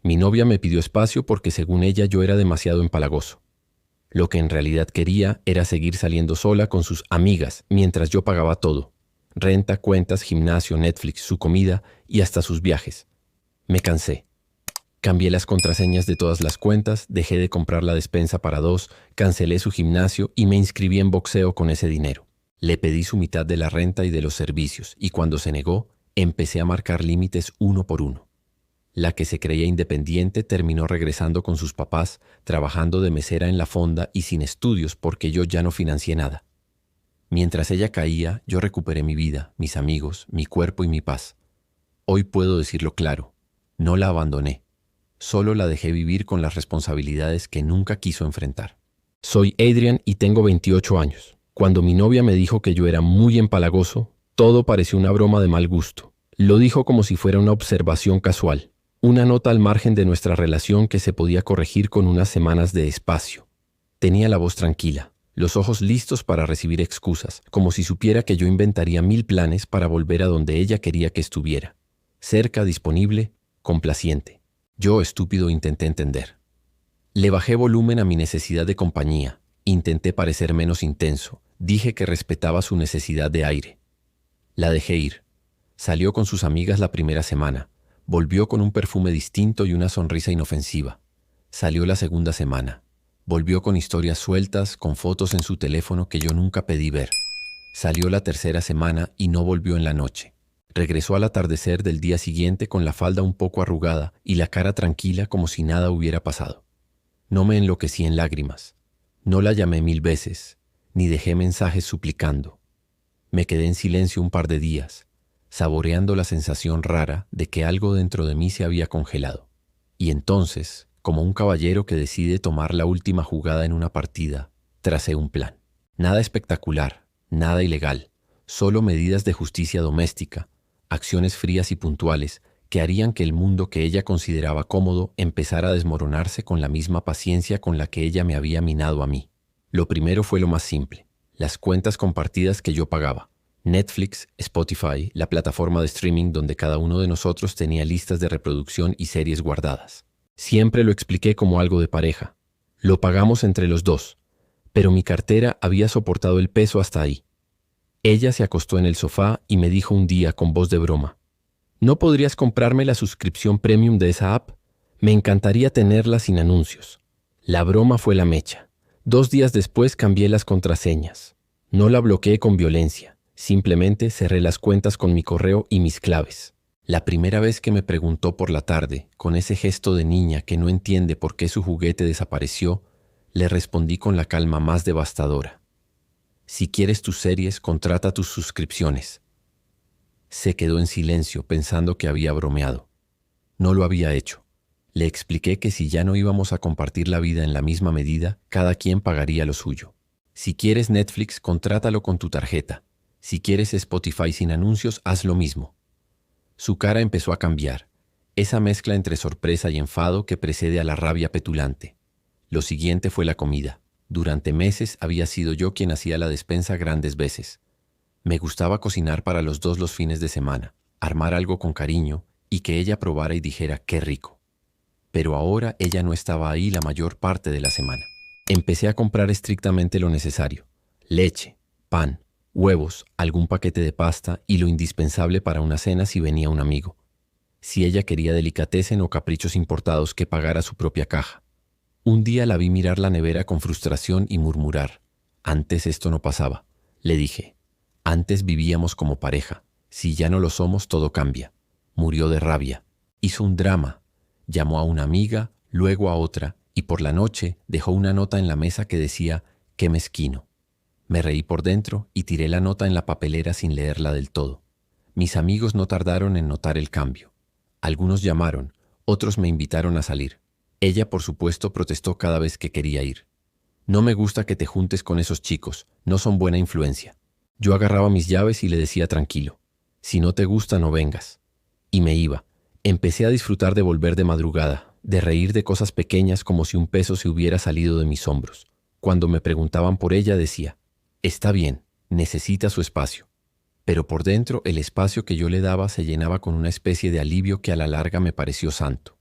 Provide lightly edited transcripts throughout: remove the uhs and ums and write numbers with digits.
Mi novia me pidió espacio porque según ella yo era demasiado empalagoso. Lo que en realidad quería era seguir saliendo sola con sus amigas mientras yo pagaba todo. Renta, cuentas, gimnasio, Netflix, su comida y hasta sus viajes. Me cansé. Cambié las contraseñas de todas las cuentas, dejé de comprar la despensa para 2, cancelé su gimnasio y me inscribí en boxeo con ese dinero. Le pedí su mitad de la renta y de los servicios y cuando se negó, empecé a marcar límites uno por uno. La que se creía independiente terminó regresando con sus papás, trabajando de mesera en la fonda y sin estudios porque yo ya no financié nada. Mientras ella caía, yo recuperé mi vida, mis amigos, mi cuerpo y mi paz. Hoy puedo decirlo claro, no la abandoné. Solo la dejé vivir con las responsabilidades que nunca quiso enfrentar. Soy Adrian y tengo 28 años. Cuando mi novia me dijo que yo era muy empalagoso, todo pareció una broma de mal gusto. Lo dijo como si fuera una observación casual, una nota al margen de nuestra relación que se podía corregir con unas semanas de espacio. Tenía la voz tranquila, los ojos listos para recibir excusas, como si supiera que yo inventaría 1000 planes para volver a donde ella quería que estuviera. Cerca, disponible, complaciente. Yo, estúpido, intenté entender. Le bajé volumen a mi necesidad de compañía, intenté parecer menos intenso, dije que respetaba su necesidad de aire. La dejé ir. Salió con sus amigas la primera semana, volvió con un perfume distinto y una sonrisa inofensiva. Salió la segunda semana, volvió con historias sueltas, con fotos en su teléfono que yo nunca pedí ver. Salió la tercera semana y no volvió en la noche. Regresó al atardecer del día siguiente con la falda un poco arrugada y la cara tranquila como si nada hubiera pasado. No me enloquecí en lágrimas. No la llamé 1000 veces, ni dejé mensajes suplicando. Me quedé en silencio un par de días, saboreando la sensación rara de que algo dentro de mí se había congelado. Y entonces, como un caballero que decide tomar la última jugada en una partida, tracé un plan. Nada espectacular, nada ilegal, solo medidas de justicia doméstica, acciones frías y puntuales que harían que el mundo que ella consideraba cómodo empezara a desmoronarse con la misma paciencia con la que ella me había minado a mí. Lo primero fue lo más simple, las cuentas compartidas que yo pagaba. Netflix, Spotify, la plataforma de streaming donde cada uno de nosotros tenía listas de reproducción y series guardadas. Siempre lo expliqué como algo de pareja. Lo pagamos entre los dos, pero mi cartera había soportado el peso hasta ahí. Ella se acostó en el sofá y me dijo un día con voz de broma: ¿no podrías comprarme la suscripción premium de esa app? Me encantaría tenerla sin anuncios. La broma fue la mecha. 2 días después cambié las contraseñas. No la bloqueé con violencia. Simplemente cerré las cuentas con mi correo y mis claves. La primera vez que me preguntó por la tarde, con ese gesto de niña que no entiende por qué su juguete desapareció, le respondí con la calma más devastadora: si quieres tus series, contrata tus suscripciones. Se quedó en silencio pensando que había bromeado. No lo había hecho. Le expliqué que si ya no íbamos a compartir la vida en la misma medida, cada quien pagaría lo suyo. Si quieres Netflix, contrátalo con tu tarjeta. Si quieres Spotify sin anuncios, haz lo mismo. Su cara empezó a cambiar, esa mezcla entre sorpresa y enfado que precede a la rabia petulante. Lo siguiente fue la comida. Durante meses había sido yo quien hacía la despensa grandes veces. Me gustaba cocinar para los dos los fines de semana, armar algo con cariño y que ella probara y dijera qué rico. Pero ahora ella no estaba ahí la mayor parte de la semana. Empecé a comprar estrictamente lo necesario: leche, pan, huevos, algún paquete de pasta y lo indispensable para una cena si venía un amigo. Si ella quería delicatessen o caprichos importados, que pagara su propia caja. Un día la vi mirar la nevera con frustración y murmurar: antes esto no pasaba. Le dije: antes vivíamos como pareja. Si ya no lo somos, todo cambia. Murió de rabia. Hizo un drama. Llamó a una amiga, luego a otra, y por la noche dejó una nota en la mesa que decía: qué mezquino. Me reí por dentro y tiré la nota en la papelera sin leerla del todo. Mis amigos no tardaron en notar el cambio. Algunos llamaron, otros me invitaron a salir. Ella, por supuesto, protestó cada vez que quería ir. No me gusta que te juntes con esos chicos, no son buena influencia. Yo agarraba mis llaves y le decía tranquilo: si no te gusta, no vengas. Y me iba. Empecé a disfrutar de volver de madrugada, de reír de cosas pequeñas como si un peso se hubiera salido de mis hombros. Cuando me preguntaban por ella, decía: está bien, necesita su espacio. Pero por dentro el espacio que yo le daba se llenaba con una especie de alivio que a la larga me pareció santo.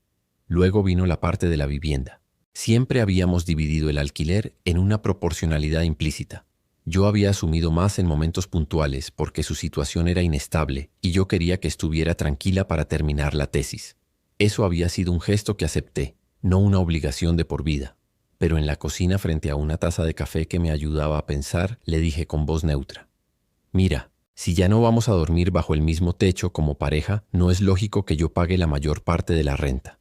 Luego vino la parte de la vivienda. Siempre habíamos dividido el alquiler en una proporcionalidad implícita. Yo había asumido más en momentos puntuales porque su situación era inestable y yo quería que estuviera tranquila para terminar la tesis. Eso había sido un gesto que acepté, no una obligación de por vida. Pero en la cocina, frente a una taza de café que me ayudaba a pensar, le dije con voz neutra: «Mira, si ya no vamos a dormir bajo el mismo techo como pareja, no es lógico que yo pague la mayor parte de la renta.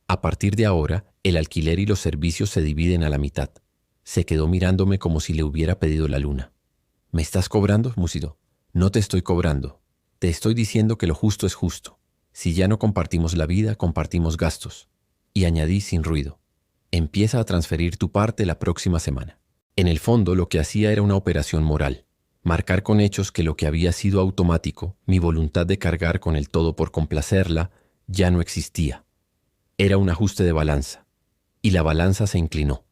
A partir de ahora, el alquiler y los servicios se dividen a la mitad». Se quedó mirándome como si le hubiera pedido la luna. «¿Me estás cobrando, Múcido?» «No te estoy cobrando. Te estoy diciendo que lo justo es justo. Si ya no compartimos la vida, compartimos gastos». Y añadí sin ruido: «Empieza a transferir tu parte la próxima semana». En el fondo, lo que hacía era una operación moral. Marcar con hechos que lo que había sido automático, mi voluntad de cargar con el todo por complacerla, ya no existía. Era un ajuste de balanza. Y la balanza se inclinó.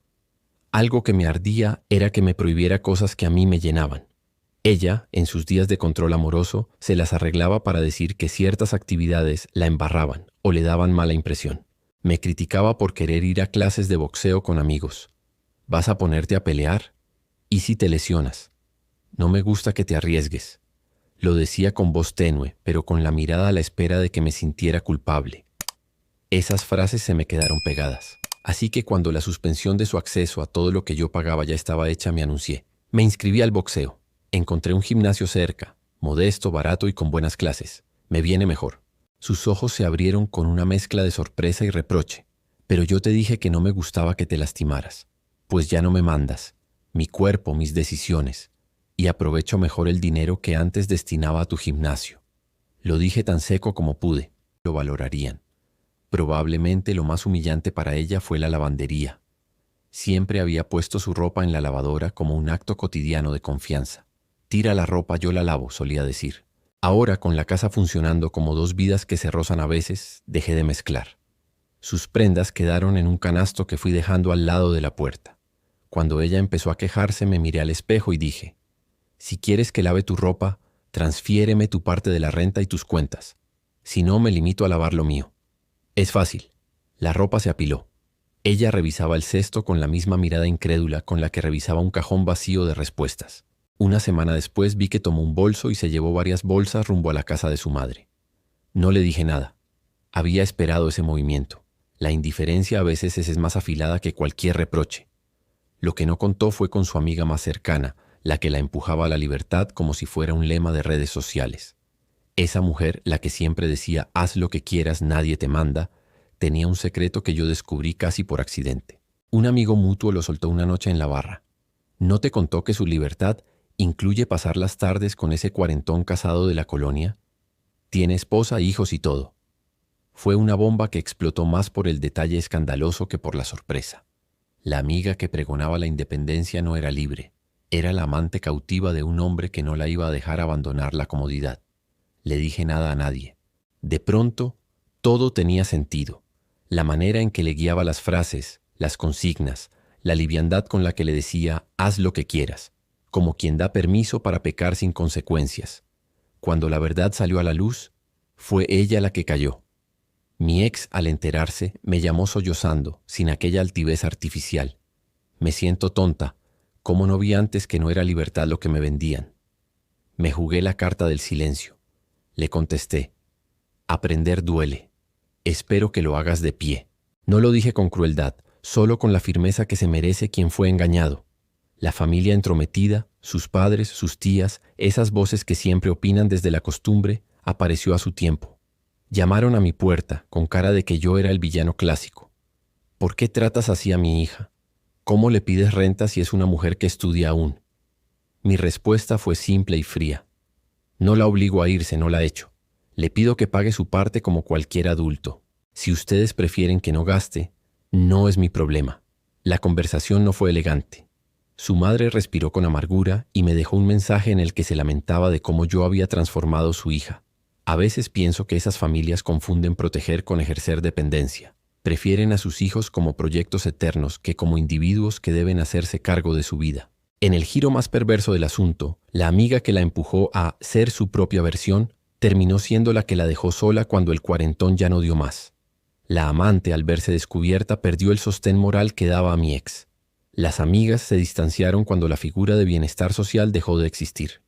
Algo que me ardía era que me prohibiera cosas que a mí me llenaban. Ella, en sus días de control amoroso, se las arreglaba para decir que ciertas actividades la embarraban o le daban mala impresión. Me criticaba por querer ir a clases de boxeo con amigos. «¿Vas a ponerte a pelear? ¿Y si te lesionas? No me gusta que te arriesgues». Lo decía con voz tenue, pero con la mirada a la espera de que me sintiera culpable. Esas frases se me quedaron pegadas. Así que cuando la suspensión de su acceso a todo lo que yo pagaba ya estaba hecha, me anuncié. Me inscribí al boxeo. Encontré un gimnasio cerca, modesto, barato y con buenas clases. Me viene mejor. Sus ojos se abrieron con una mezcla de sorpresa y reproche. «Pero yo te dije que no me gustaba que te lastimaras. Pues ya no me mandas. Mi cuerpo, mis decisiones. Y aprovecho mejor el dinero que antes destinaba a tu gimnasio». Lo dije tan seco como pude. Lo valorarían. Probablemente lo más humillante para ella fue la lavandería. Siempre había puesto su ropa en la lavadora como un acto cotidiano de confianza. «Tira la ropa, yo la lavo», solía decir. Ahora, con la casa funcionando como dos vidas que se rozan a veces, dejé de mezclar. Sus prendas quedaron en un canasto que fui dejando al lado de la puerta. Cuando ella empezó a quejarse, me miré al espejo y dije: «Si quieres que lave tu ropa, transfiéreme tu parte de la renta y tus cuentas. Si no, me limito a lavar lo mío». Es fácil. La ropa se apiló. Ella revisaba el cesto con la misma mirada incrédula con la que revisaba un cajón vacío de respuestas. Una semana después vi que tomó un bolso y se llevó varias bolsas rumbo a la casa de su madre. No le dije nada. Había esperado ese movimiento. La indiferencia a veces es más afilada que cualquier reproche. Lo que no contó fue con su amiga más cercana, la que la empujaba a la libertad como si fuera un lema de redes sociales. Esa mujer, la que siempre decía «haz lo que quieras, nadie te manda», tenía un secreto que yo descubrí casi por accidente. Un amigo mutuo lo soltó una noche en la barra. ¿No te contó que su libertad incluye pasar las tardes con ese cuarentón casado de la colonia? Tiene esposa, hijos y todo. Fue una bomba que explotó más por el detalle escandaloso que por la sorpresa. La amiga que pregonaba la independencia no era libre. Era la amante cautiva de un hombre que no la iba a dejar abandonar la comodidad. Le dije nada a nadie. De pronto, todo tenía sentido. La manera en que le guiaba las frases, las consignas, la liviandad con la que le decía «haz lo que quieras», como quien da permiso para pecar sin consecuencias. Cuando la verdad salió a la luz, fue ella la que cayó. Mi ex, al enterarse, me llamó sollozando, sin aquella altivez artificial. «Me siento tonta. ¿Cómo no vi antes que no era libertad lo que me vendían?» Me jugué la carta del silencio. Le contesté: «Aprender duele. Espero que lo hagas de pie». No lo dije con crueldad, solo con la firmeza que se merece quien fue engañado. La familia entrometida, sus padres, sus tías, esas voces que siempre opinan desde la costumbre, apareció a su tiempo. Llamaron a mi puerta, con cara de que yo era el villano clásico. «¿Por qué tratas así a mi hija? ¿Cómo le pides renta si es una mujer que estudia aún?» Mi respuesta fue simple y fría. «No la obligo a irse, no la echo. Le pido que pague su parte como cualquier adulto. Si ustedes prefieren que no gaste, no es mi problema». La conversación no fue elegante. Su madre respiró con amargura y me dejó un mensaje en el que se lamentaba de cómo yo había transformado a su hija. A veces pienso que esas familias confunden proteger con ejercer dependencia. Prefieren a sus hijos como proyectos eternos que como individuos que deben hacerse cargo de su vida. En el giro más perverso del asunto, la amiga que la empujó a ser su propia versión terminó siendo la que la dejó sola cuando el cuarentón ya no dio más. La amante, al verse descubierta, perdió el sostén moral que daba a mi ex. Las amigas se distanciaron cuando la figura de bienestar social dejó de existir.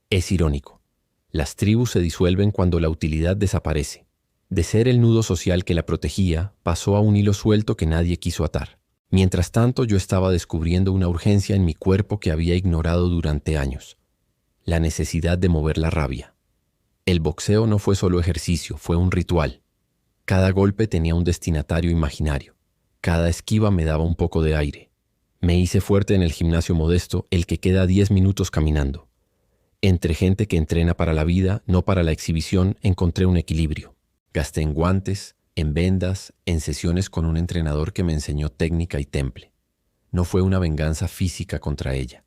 Es irónico. Las tribus se disuelven cuando la utilidad desaparece. De ser el nudo social que la protegía, pasó a un hilo suelto que nadie quiso atar. Mientras tanto, yo estaba descubriendo una urgencia en mi cuerpo que había ignorado durante años. La necesidad de mover la rabia. El boxeo no fue solo ejercicio, fue un ritual. Cada golpe tenía un destinatario imaginario. Cada esquiva me daba un poco de aire. Me hice fuerte en el gimnasio modesto, el que queda 10 minutos caminando. Entre gente que entrena para la vida, no para la exhibición, encontré un equilibrio. Gasté en guantes, en vendas, en sesiones con un entrenador que me enseñó técnica y temple. No fue una venganza física contra ella.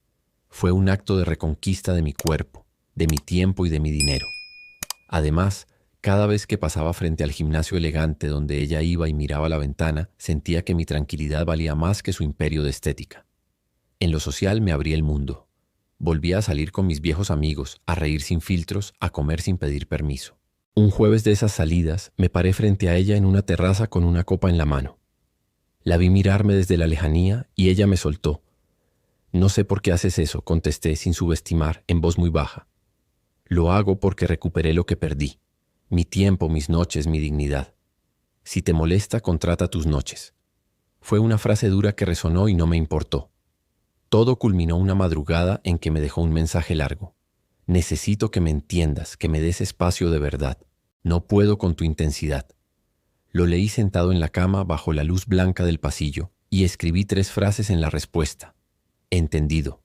Fue un acto de reconquista de mi cuerpo, de mi tiempo y de mi dinero. Además, cada vez que pasaba frente al gimnasio elegante donde ella iba y miraba la ventana, sentía que mi tranquilidad valía más que su imperio de estética. En lo social me abrí el mundo. Volví a salir con mis viejos amigos, a reír sin filtros, a comer sin pedir permiso. Un jueves de esas salidas, me paré frente a ella en una terraza con una copa en la mano. La vi mirarme desde la lejanía y ella me soltó. «No sé por qué haces eso», contesté sin subestimar, en voz muy baja. «Lo hago porque recuperé lo que perdí. Mi tiempo, mis noches, mi dignidad. Si te molesta, contrata tus noches». Fue una frase dura que resonó y no me importó. Todo culminó una madrugada en que me dejó un mensaje largo. «Necesito que me entiendas, que me des espacio de verdad. No puedo con tu intensidad». Lo leí sentado en la cama bajo la luz blanca del pasillo y escribí 3 frases en la respuesta. «Entendido.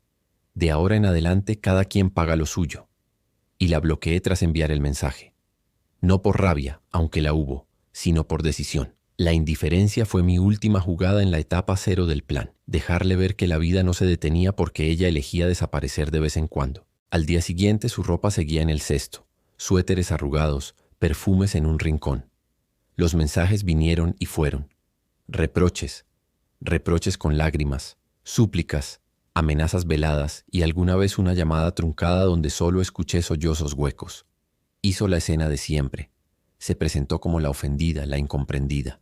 De ahora en adelante cada quien paga lo suyo». Y la bloqueé tras enviar el mensaje. No por rabia, aunque la hubo, sino por decisión. La indiferencia fue mi última jugada en la etapa 0 del plan. Dejarle ver que la vida no se detenía porque ella elegía desaparecer de vez en cuando. Al día siguiente su ropa seguía en el cesto, suéteres arrugados, perfumes en un rincón. Los mensajes vinieron y fueron. Reproches, reproches con lágrimas, súplicas, amenazas veladas y alguna vez una llamada truncada donde solo escuché sollozos huecos. Hizo la escena de siempre. Se presentó como la ofendida, la incomprendida.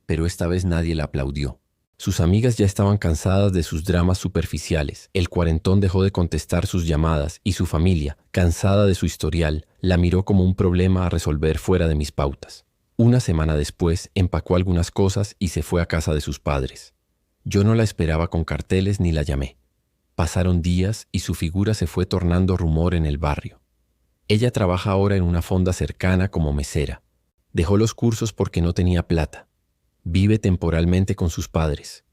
Pero esta vez nadie la aplaudió. Sus amigas ya estaban cansadas de sus dramas superficiales. El cuarentón dejó de contestar sus llamadas y su familia, cansada de su historial, la miró como un problema a resolver fuera de mis pautas. Una semana después, empacó algunas cosas y se fue a casa de sus padres. Yo no la esperaba con carteles ni la llamé. Pasaron días y su figura se fue tornando rumor en el barrio. Ella trabaja ahora en una fonda cercana como mesera. Dejó los cursos porque no tenía plata. Vive temporalmente con sus padres.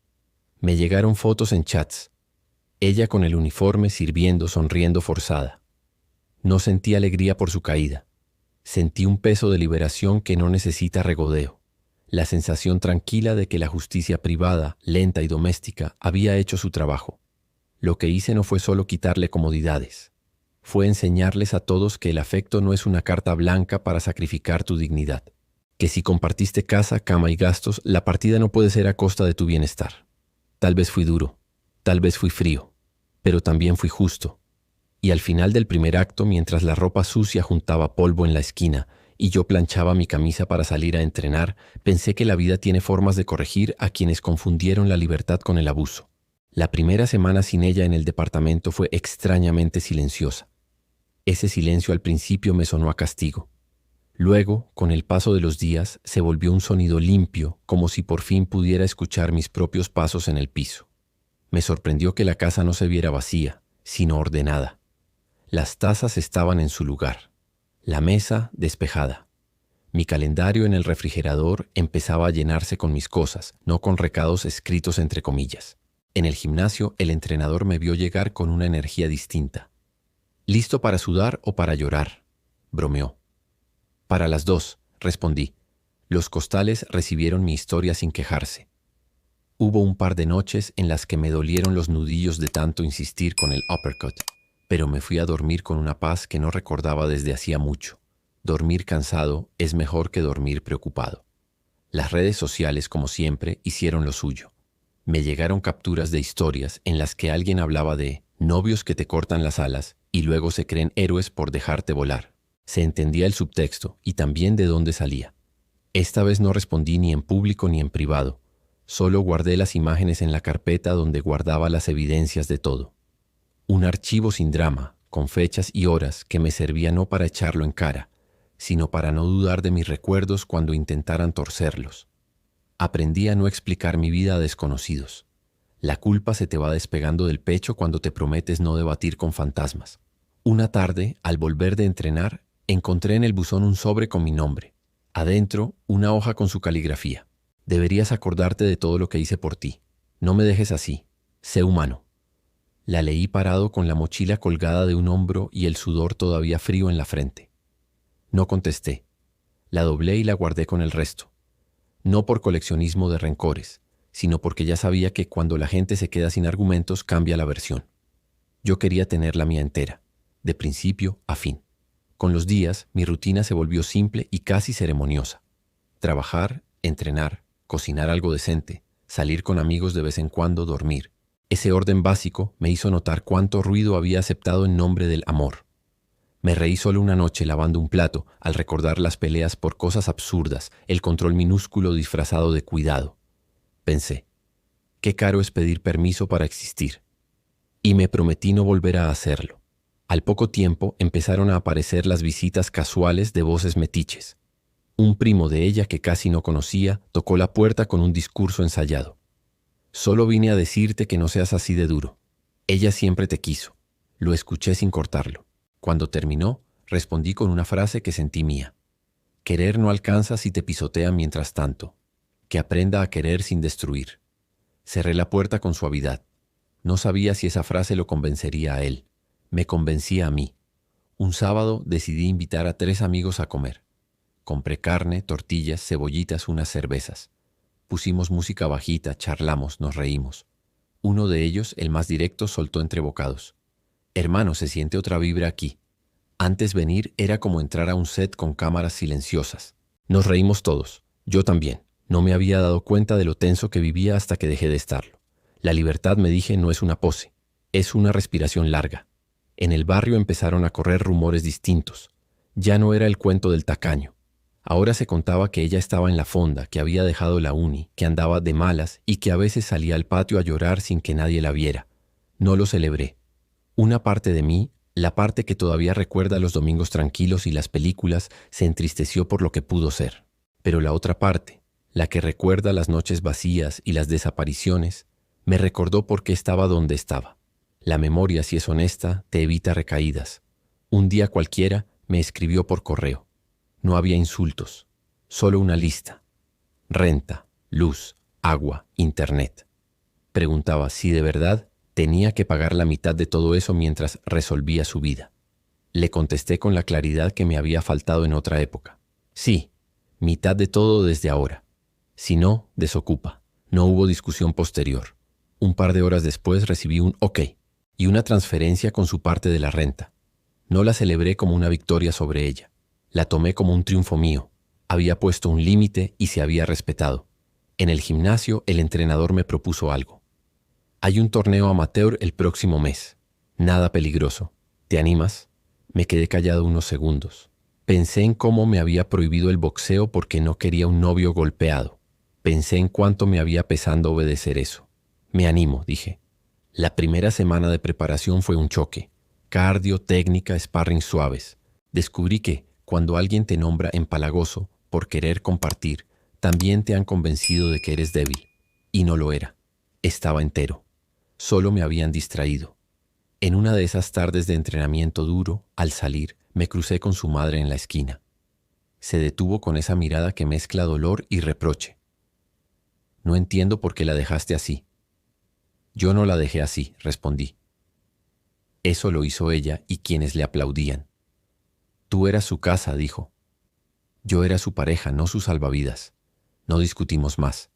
Me llegaron fotos en chats. Ella con el uniforme sirviendo, sonriendo forzada. No sentí alegría por su caída. Sentí un peso de liberación que no necesita regodeo. La sensación tranquila de que la justicia privada, lenta y doméstica, había hecho su trabajo. Lo que hice no fue solo quitarle comodidades. Fue enseñarles a todos que el afecto no es una carta blanca para sacrificar tu dignidad. Que si compartiste casa, cama y gastos, la partida no puede ser a costa de tu bienestar. Tal vez fui duro, tal vez fui frío, pero también fui justo. Y al final del primer acto, mientras la ropa sucia juntaba polvo en la esquina y yo planchaba mi camisa para salir a entrenar, pensé que la vida tiene formas de corregir a quienes confundieron la libertad con el abuso. La primera semana sin ella en el departamento fue extrañamente silenciosa. Ese silencio al principio me sonó a castigo. Luego, con el paso de los días, se volvió un sonido limpio, como si por fin pudiera escuchar mis propios pasos en el piso. Me sorprendió que la casa no se viera vacía, sino ordenada. Las tazas estaban en su lugar, la mesa despejada. Mi calendario en el refrigerador empezaba a llenarse con mis cosas, no con recados escritos entre comillas. En el gimnasio, el entrenador me vio llegar con una energía distinta. «¿Listo para sudar o para llorar?», bromeó. «Para las dos», respondí. Los costales recibieron mi historia sin quejarse. Hubo un par de noches en las que me dolieron los nudillos de tanto insistir con el uppercut, pero me fui a dormir con una paz que no recordaba desde hacía mucho. Dormir cansado es mejor que dormir preocupado. Las redes sociales, como siempre, hicieron lo suyo. Me llegaron capturas de historias en las que alguien hablaba de novios que te cortan las alas y luego se creen héroes por dejarte volar. Se entendía el subtexto y también de dónde salía. Esta vez no respondí ni en público ni en privado. Solo guardé las imágenes en la carpeta donde guardaba las evidencias de todo. Un archivo sin drama, con fechas y horas que me servía no para echarlo en cara, sino para no dudar de mis recuerdos cuando intentaran torcerlos. Aprendí a no explicar mi vida a desconocidos. La culpa se te va despegando del pecho cuando te prometes no debatir con fantasmas. Una tarde, al volver de entrenar, encontré en el buzón un sobre con mi nombre. Adentro, una hoja con su caligrafía. Deberías acordarte de todo lo que hice por ti. No me dejes así. Sé humano. La leí parado con la mochila colgada de un hombro y el sudor todavía frío en la frente. No contesté. La doblé y la guardé con el resto. No por coleccionismo de rencores, sino porque ya sabía que cuando la gente se queda sin argumentos cambia la versión. Yo quería tener la mía entera, de principio a fin. Con los días, mi rutina se volvió simple y casi ceremoniosa. Trabajar, entrenar, cocinar algo decente, salir con amigos de vez en cuando, dormir. Ese orden básico me hizo notar cuánto ruido había aceptado en nombre del amor. Me reí solo una noche lavando un plato al recordar las peleas por cosas absurdas, el control minúsculo disfrazado de cuidado. Pensé, qué caro es pedir permiso para existir. Y me prometí no volver a hacerlo. Al poco tiempo empezaron a aparecer las visitas casuales de voces metiches. Un primo de ella que casi no conocía tocó la puerta con un discurso ensayado. Solo vine a decirte que no seas así de duro. Ella siempre te quiso. Lo escuché sin cortarlo. Cuando terminó, respondí con una frase que sentí mía. Querer no alcanza si te pisotean mientras tanto. Que aprenda a querer sin destruir. Cerré la puerta con suavidad. No sabía si esa frase lo convencería a él. Me convencía a mí. Un sábado decidí invitar a 3 amigos a comer. Compré carne, tortillas, cebollitas, unas cervezas. Pusimos música bajita, charlamos, nos reímos. Uno de ellos, el más directo, soltó entre bocados. Hermano, se siente otra vibra aquí. Antes venir era como entrar a un set con cámaras silenciosas. Nos reímos todos, yo también. No me había dado cuenta de lo tenso que vivía hasta que dejé de estarlo. La libertad, me dije, no es una pose, es una respiración larga. En el barrio empezaron a correr rumores distintos. Ya no era el cuento del tacaño. Ahora se contaba que ella estaba en la fonda, que había dejado la uni, que andaba de malas y que a veces salía al patio a llorar sin que nadie la viera. No lo celebré. Una parte de mí, la parte que todavía recuerda los domingos tranquilos y las películas, se entristeció por lo que pudo ser. Pero la otra parte, la que recuerda las noches vacías y las desapariciones, me recordó por qué estaba donde estaba. La memoria, si es honesta, te evita recaídas. Un día cualquiera me escribió por correo. No había insultos, solo una lista. Renta, luz, agua, internet. Preguntaba si de verdad tenía que pagar la mitad de todo eso mientras resolvía su vida. Le contesté con la claridad que me había faltado en otra época. Sí, mitad de todo desde ahora. Si no, desocupa. No hubo discusión posterior. Un par de horas después recibí un OK y una transferencia con su parte de la renta. No la celebré como una victoria sobre ella. La tomé como un triunfo mío. Había puesto un límite y se había respetado. En el gimnasio, el entrenador me propuso algo. Hay un torneo amateur el próximo mes. Nada peligroso. ¿Te animas? Me quedé callado unos segundos. Pensé en cómo me había prohibido el boxeo porque no quería un novio golpeado. Pensé en cuánto me había pesado obedecer eso. Me animo, dije. La primera semana de preparación fue un choque. Cardio, técnica, sparring suaves. Descubrí que, cuando alguien te nombra empalagoso por querer compartir, también te han convencido de que eres débil. Y no lo era. Estaba entero. Solo me habían distraído. En una de esas tardes de entrenamiento duro, al salir, me crucé con su madre en la esquina. Se detuvo con esa mirada que mezcla dolor y reproche. No entiendo por qué la dejaste así. Yo no la dejé así, respondí. Eso lo hizo ella y quienes le aplaudían. Tú eras su casa, dijo. Yo era su pareja, no su salvavidas. No discutimos más.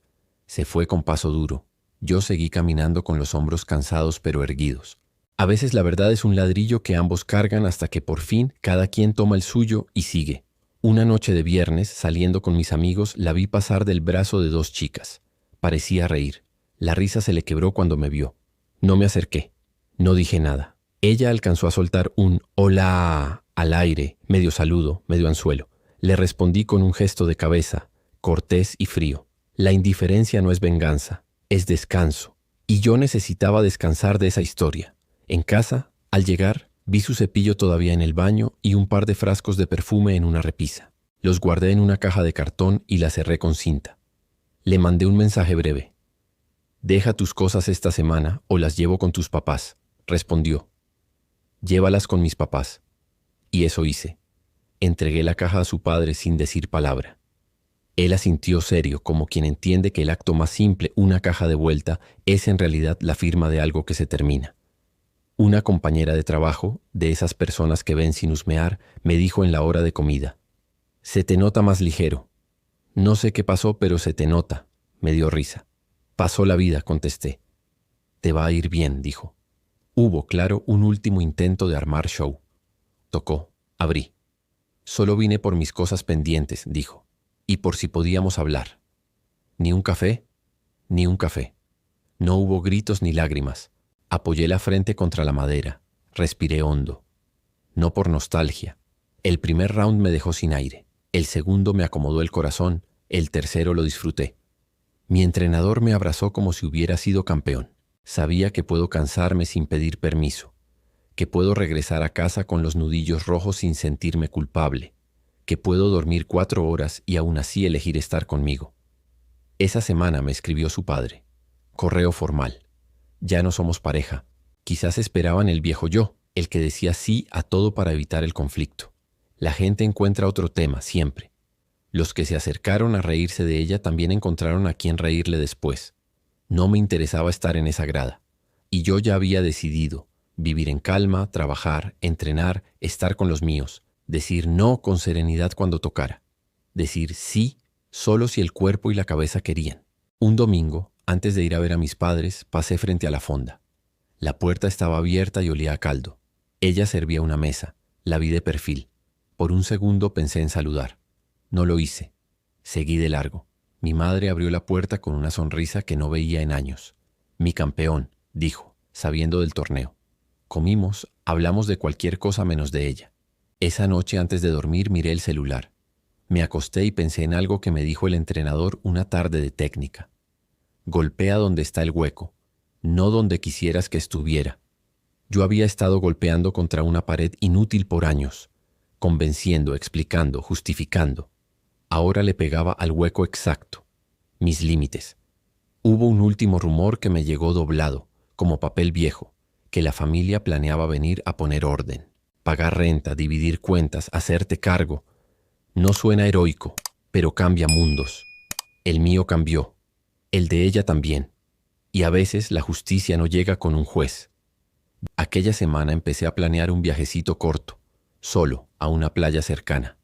Se fue con paso duro. Yo seguí caminando con los hombros cansados pero erguidos. A veces la verdad es un ladrillo que ambos cargan hasta que por fin cada quien toma el suyo y sigue. Una noche de viernes, saliendo con mis amigos, la vi pasar del brazo de 2 chicas. Parecía reír. La risa se le quebró cuando me vio. No me acerqué. No dije nada. Ella alcanzó a soltar un «hola» al aire, medio saludo, medio anzuelo. Le respondí con un gesto de cabeza, cortés y frío. La indiferencia no es venganza, es descanso. Y yo necesitaba descansar de esa historia. En casa, al llegar, vi su cepillo todavía en el baño y un par de frascos de perfume en una repisa. Los guardé en una caja de cartón y la cerré con cinta. Le mandé un mensaje breve. «Deja tus cosas esta semana o las llevo con tus papás», respondió. «Llévalas con mis papás». Y eso hice. Entregué la caja a su padre sin decir palabra. Él asintió serio, como quien entiende que el acto más simple, una caja de vuelta, es en realidad la firma de algo que se termina. Una compañera de trabajo, de esas personas que ven sin husmear, me dijo en la hora de comida: «Se te nota más ligero». «No sé qué pasó, pero se te nota», me dio risa. «Pasó la vida», contesté. «Te va a ir bien», dijo. Hubo, claro, un último intento de armar show. Tocó. Abrí. «Solo vine por mis cosas pendientes», dijo. «Y por si podíamos hablar». «¿Ni un café?» «Ni un café». No hubo gritos ni lágrimas. Apoyé la frente contra la madera. Respiré hondo. No por nostalgia. El primer round me dejó sin aire. El segundo me acomodó el corazón. El tercero lo disfruté. Mi entrenador me abrazó como si hubiera sido campeón. Sabía que puedo cansarme sin pedir permiso, que puedo regresar a casa con los nudillos rojos sin sentirme culpable, que puedo dormir 4 horas y aún así elegir estar conmigo. Esa semana me escribió su padre. Correo formal. «Ya no somos pareja». Quizás esperaban el viejo yo, el que decía sí a todo para evitar el conflicto. La gente encuentra otro tema, siempre. Los que se acercaron a reírse de ella también encontraron a quien reírle después. No me interesaba estar en esa grada. Y yo ya había decidido vivir en calma, trabajar, entrenar, estar con los míos, decir no con serenidad cuando tocara, decir sí solo si el cuerpo y la cabeza querían. Un domingo, antes de ir a ver a mis padres, pasé frente a la fonda. La puerta estaba abierta y olía a caldo. Ella servía una mesa. La vi de perfil. Por un segundo pensé en saludar. No lo hice. Seguí de largo. Mi madre abrió la puerta con una sonrisa que no veía en años. «Mi campeón», dijo, sabiendo del torneo. Comimos, hablamos de cualquier cosa menos de ella. Esa noche antes de dormir miré el celular. Me acosté y pensé en algo que me dijo el entrenador una tarde de técnica. «Golpea donde está el hueco, no donde quisieras que estuviera». Yo había estado golpeando contra una pared inútil por años, convenciendo, explicando, justificando. Ahora le pegaba al hueco exacto, mis límites. Hubo un último rumor que me llegó doblado, como papel viejo, que la familia planeaba venir a poner orden. Pagar renta, dividir cuentas, hacerte cargo. No suena heroico, pero cambia mundos. El mío cambió, el de ella también. Y a veces la justicia no llega con un juez. Aquella semana empecé a planear un viajecito corto, solo, a una playa cercana.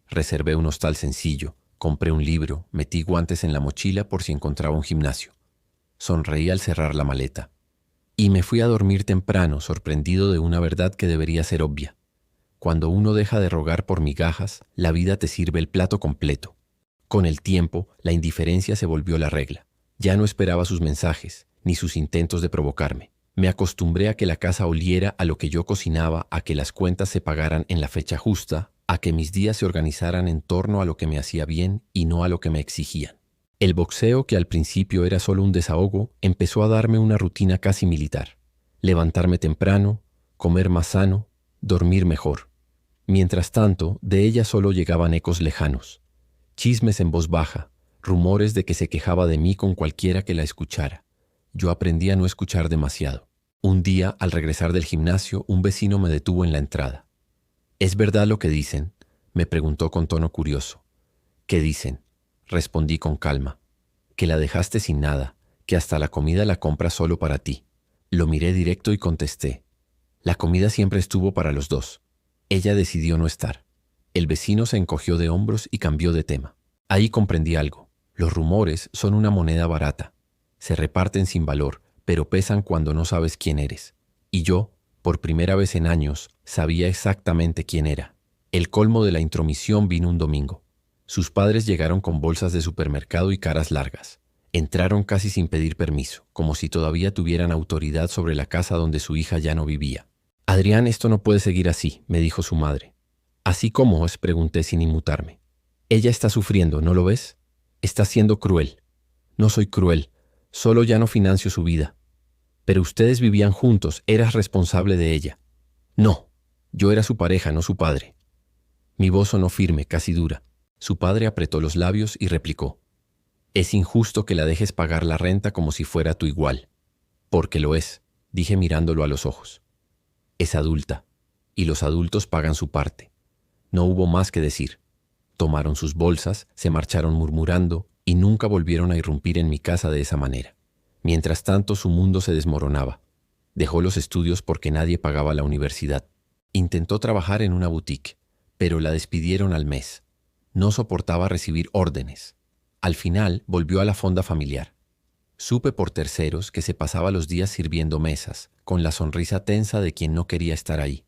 Reservé un hostal sencillo, compré un libro, metí guantes en la mochila por si encontraba un gimnasio. Sonreí al cerrar la maleta. Y me fui a dormir temprano, sorprendido de una verdad que debería ser obvia. Cuando uno deja de rogar por migajas, la vida te sirve el plato completo. Con el tiempo, la indiferencia se volvió la regla. Ya no esperaba sus mensajes, ni sus intentos de provocarme. Me acostumbré a que la casa oliera a lo que yo cocinaba, a que las cuentas se pagaran en la fecha justa, a que mis días se organizaran en torno a lo que me hacía bien y no a lo que me exigían. El boxeo, que al principio era solo un desahogo, empezó a darme una rutina casi militar. Levantarme temprano, comer más sano, dormir mejor. Mientras tanto, de ella solo llegaban ecos lejanos. Chismes en voz baja, rumores de que se quejaba de mí con cualquiera que la escuchara. Yo aprendí a no escuchar demasiado. Un día, al regresar del gimnasio, un vecino me detuvo en la entrada. «¿Es verdad lo que dicen?», me preguntó con tono curioso. «¿Qué dicen?», respondí con calma. «Que la dejaste sin nada, que hasta la comida la compras solo para ti». Lo miré directo y contesté. «La comida siempre estuvo para los dos. Ella decidió no estar». El vecino se encogió de hombros y cambió de tema. Ahí comprendí algo. Los rumores son una moneda barata. Se reparten sin valor, pero pesan cuando no sabes quién eres. Y yo, por primera vez en años, sabía exactamente quién era. El colmo de la intromisión vino un domingo. Sus padres llegaron con bolsas de supermercado y caras largas. Entraron casi sin pedir permiso, como si todavía tuvieran autoridad sobre la casa donde su hija ya no vivía. «Adrián, esto no puede seguir así», me dijo su madre. «¿Así cómo?», pregunté sin inmutarme. «Ella está sufriendo, ¿no lo ves? Está siendo cruel. No soy cruel, solo ya no financio su vida. Pero ustedes vivían juntos, eras responsable de ella. No, yo era su pareja, no su padre. Mi voz sonó firme, casi dura. Su padre apretó los labios y replicó: es injusto que la dejes pagar la renta como si fuera tu igual. Porque lo es, dije mirándolo a los ojos. Es adulta, y los adultos pagan su parte. No hubo más que decir. Tomaron sus bolsas, se marcharon murmurando y nunca volvieron a irrumpir en mi casa de esa manera. Mientras tanto, su mundo se desmoronaba. Dejó los estudios porque nadie pagaba la universidad. Intentó trabajar en una boutique, pero la despidieron al mes. No soportaba recibir órdenes. Al final, volvió a la fonda familiar. Supe por terceros que se pasaba los días sirviendo mesas, con la sonrisa tensa de quien no quería estar ahí.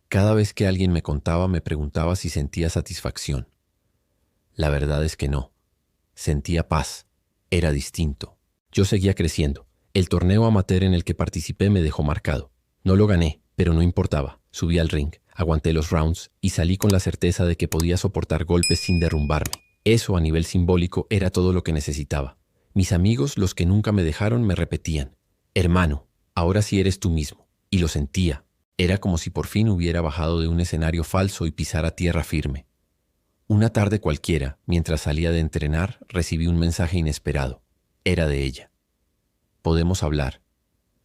Cada vez que alguien me contaba, me preguntaba si sentía satisfacción. La verdad es que no. Sentía paz. Era distinto. Yo seguía creciendo. El torneo amateur en el que participé me dejó marcado. No lo gané, pero no importaba. Subí al ring, aguanté los rounds y salí con la certeza de que podía soportar golpes sin derrumbarme. Eso, a nivel simbólico, era todo lo que necesitaba. Mis amigos, los que nunca me dejaron, me repetían: hermano, ahora sí eres tú mismo. Y lo sentía. Era como si por fin hubiera bajado de un escenario falso y pisara tierra firme. Una tarde cualquiera, mientras salía de entrenar, recibí un mensaje inesperado. Era de ella. Podemos hablar.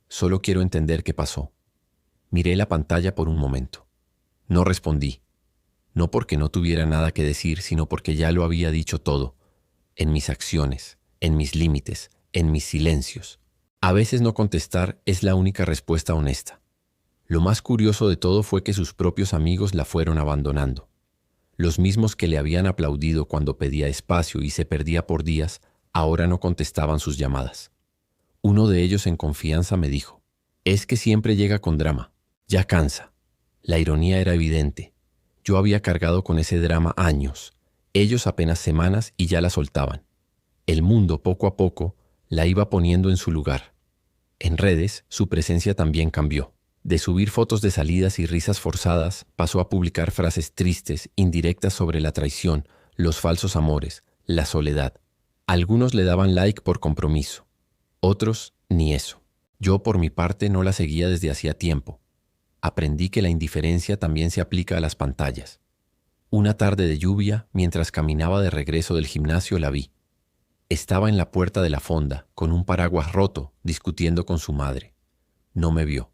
Solo quiero entender qué pasó. Miré la pantalla por un momento. No respondí. No porque no tuviera nada que decir, sino porque ya lo había dicho todo. En mis acciones, en mis límites, en mis silencios. A veces no contestar es la única respuesta honesta. Lo más curioso de todo fue que sus propios amigos la fueron abandonando. Los mismos que le habían aplaudido cuando pedía espacio y se perdía por días, ahora no contestaban sus llamadas. Uno de ellos en confianza me dijo: es que siempre llega con drama. Ya cansa. La ironía era evidente. Yo había cargado con ese drama años. Ellos apenas semanas y ya la soltaban. El mundo, poco a poco, la iba poniendo en su lugar. En redes, su presencia también cambió. De subir fotos de salidas y risas forzadas, pasó a publicar frases tristes, indirectas sobre la traición, los falsos amores, la soledad. Algunos le daban like por compromiso. Otros, ni eso. Yo, por mi parte, no la seguía desde hacía tiempo. Aprendí que la indiferencia también se aplica a las pantallas. Una tarde de lluvia, mientras caminaba de regreso del gimnasio, la vi. Estaba en la puerta de la fonda, con un paraguas roto, discutiendo con su madre. No me vio.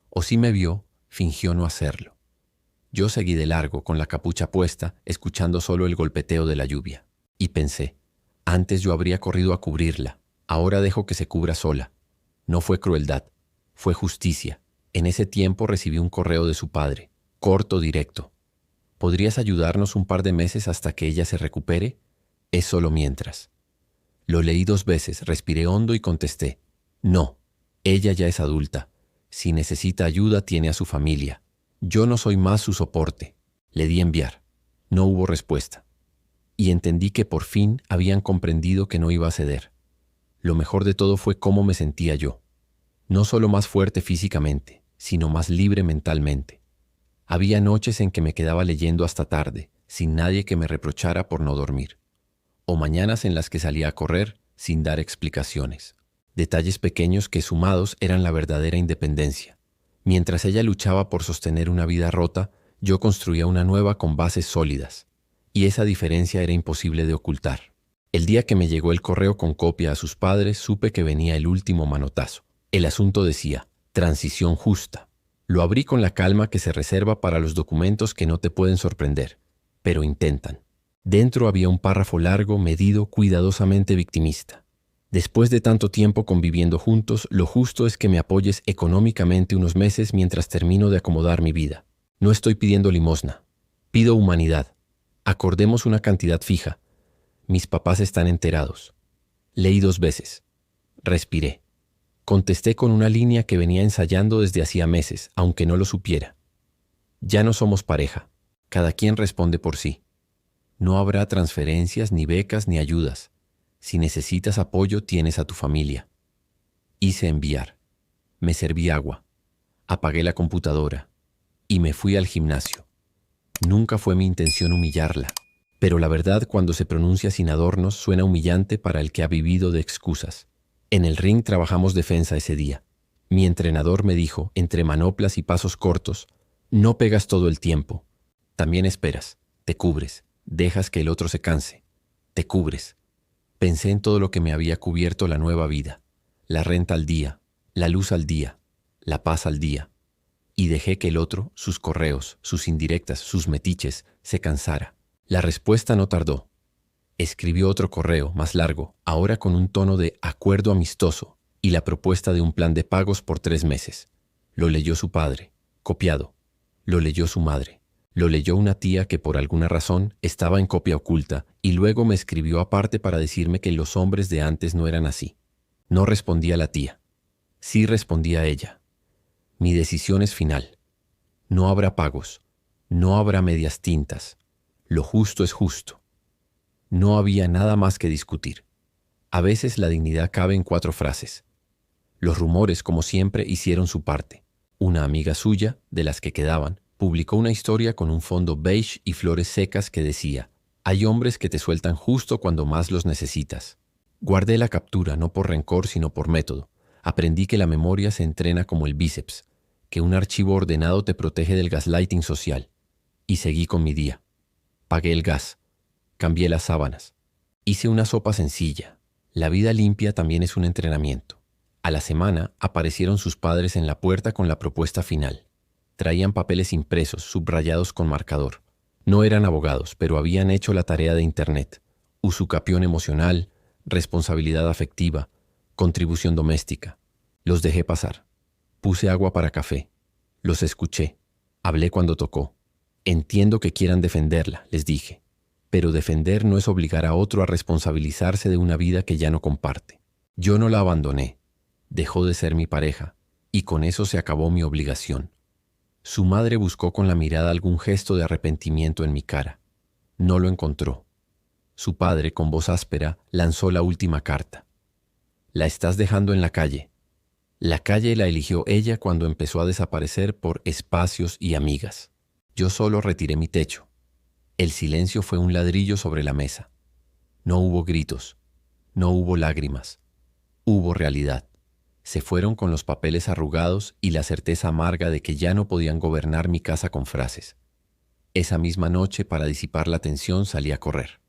O si me vio, fingió no hacerlo. Yo seguí de largo, con la capucha puesta, escuchando solo el golpeteo de la lluvia. Y pensé: antes yo habría corrido a cubrirla, ahora dejo que se cubra sola. No fue crueldad, fue justicia. En ese tiempo recibí un correo de su padre, corto, directo. ¿Podrías ayudarnos un par de meses hasta que ella se recupere? Es solo mientras. Lo leí 2 veces, respiré hondo y contesté: no, ella ya es adulta. Si necesita ayuda, tiene a su familia. Yo no soy más su soporte. Le di enviar. No hubo respuesta. Y entendí que por fin habían comprendido que no iba a ceder. Lo mejor de todo fue cómo me sentía yo. No solo más fuerte físicamente, sino más libre mentalmente. Había noches en que me quedaba leyendo hasta tarde, sin nadie que me reprochara por no dormir. O mañanas en las que salía a correr sin dar explicaciones. Detalles pequeños que sumados eran la verdadera independencia. Mientras ella luchaba por sostener una vida rota, yo construía una nueva con bases sólidas. Y esa diferencia era imposible de ocultar. El día que me llegó el correo con copia a sus padres, supe que venía el último manotazo. El asunto decía: transición justa. Lo abrí con la calma que se reserva para los documentos que no te pueden sorprender, pero intentan. Dentro había un párrafo largo, medido, cuidadosamente victimista. Después de tanto tiempo conviviendo juntos, lo justo es que me apoyes económicamente unos meses mientras termino de acomodar mi vida. No estoy pidiendo limosna. Pido humanidad. Acordemos una cantidad fija. Mis papás están enterados. Leí 2 veces. Respiré. Contesté con una línea que venía ensayando desde hacía meses, aunque no lo supiera. Ya no somos pareja. Cada quien responde por sí. No habrá transferencias, ni becas, ni ayudas. Si necesitas apoyo, tienes a tu familia. Hice enviar. Me serví agua. Apagué la computadora. Y me fui al gimnasio. Nunca fue mi intención humillarla. Pero la verdad, cuando se pronuncia sin adornos, suena humillante para el que ha vivido de excusas. En el ring trabajamos defensa ese día. Mi entrenador me dijo, entre manoplas y pasos cortos, no pegas todo el tiempo. También esperas, te cubres, dejas que el otro se canse. Te cubres. Pensé en todo lo que me había cubierto la nueva vida. La renta al día, la luz al día, la paz al día. Y dejé que el otro, sus correos, sus indirectas, sus metiches, se cansara. La respuesta no tardó. Escribió otro correo, más largo, ahora con un tono de acuerdo amistoso y la propuesta de un plan de pagos por 3 meses. Lo leyó su padre, copiado. Lo leyó su madre. Lo leyó una tía que por alguna razón estaba en copia oculta y luego me escribió aparte para decirme que los hombres de antes no eran así. No respondía la tía. Sí respondía ella. Mi decisión es final. No habrá pagos. No habrá medias tintas. Lo justo es justo. No había nada más que discutir. A veces la dignidad cabe en 4 frases. Los rumores, como siempre, hicieron su parte. Una amiga suya, de las que quedaban, publicó una historia con un fondo beige y flores secas que decía: hay hombres que te sueltan justo cuando más los necesitas. Guardé la captura no por rencor sino por método. Aprendí que la memoria se entrena como el bíceps, que un archivo ordenado te protege del gaslighting social. Y seguí con mi día. Pagué el gas. Cambié las sábanas. Hice una sopa sencilla. La vida limpia también es un entrenamiento. A la semana aparecieron sus padres en la puerta con la propuesta final. Traían papeles impresos, subrayados con marcador. No eran abogados, pero habían hecho la tarea de Internet. Usucapión emocional, responsabilidad afectiva, contribución doméstica. Los dejé pasar. Puse agua para café. Los escuché. Hablé cuando tocó. Entiendo que quieran defenderla, les dije. Pero defender no es obligar a otro a responsabilizarse de una vida que ya no comparte. Yo no la abandoné. Dejó de ser mi pareja, y con eso se acabó mi obligación. Su madre buscó con la mirada algún gesto de arrepentimiento en mi cara. No lo encontró. Su padre, con voz áspera, lanzó la última carta. La estás dejando en la calle. La calle la eligió ella cuando empezó a desaparecer por espacios y amigas. Yo solo retiré mi techo. El silencio fue un ladrillo sobre la mesa. No hubo gritos, no hubo lágrimas, hubo realidad. Se fueron con los papeles arrugados y la certeza amarga de que ya no podían gobernar mi casa con frases. Esa misma noche, para disipar la tensión, salí a correr.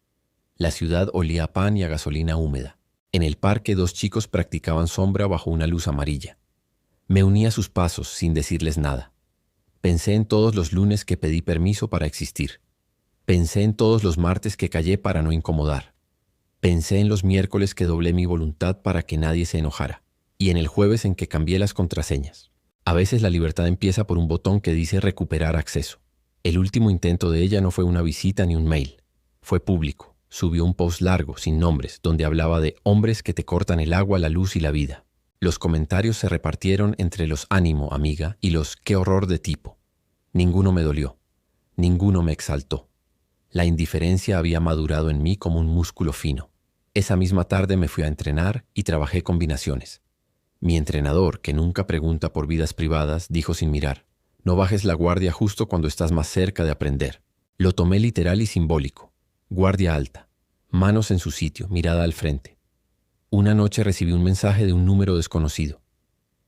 La ciudad olía a pan y a gasolina húmeda. En el parque 2 chicos practicaban sombra bajo una luz amarilla. Me uní a sus pasos sin decirles nada. Pensé en todos los lunes que pedí permiso para existir. Pensé en todos los martes que callé para no incomodar. Pensé en los miércoles que doblé mi voluntad para que nadie se enojara. Y en el jueves en que cambié las contraseñas. A veces la libertad empieza por un botón que dice recuperar acceso. El último intento de ella no fue una visita ni un mail. Fue público. Subió un post largo, sin nombres, donde hablaba de hombres que te cortan el agua, la luz y la vida. Los comentarios se repartieron entre los ánimo, amiga, y los qué horror de tipo. Ninguno me dolió. Ninguno me exaltó. La indiferencia había madurado en mí como un músculo fino. Esa misma tarde me fui a entrenar y trabajé combinaciones. Mi entrenador, que nunca pregunta por vidas privadas, dijo sin mirar: no bajes la guardia justo cuando estás más cerca de aprender. Lo tomé literal y simbólico. Guardia alta, manos en su sitio, mirada al frente. Una noche recibí un mensaje de un número desconocido.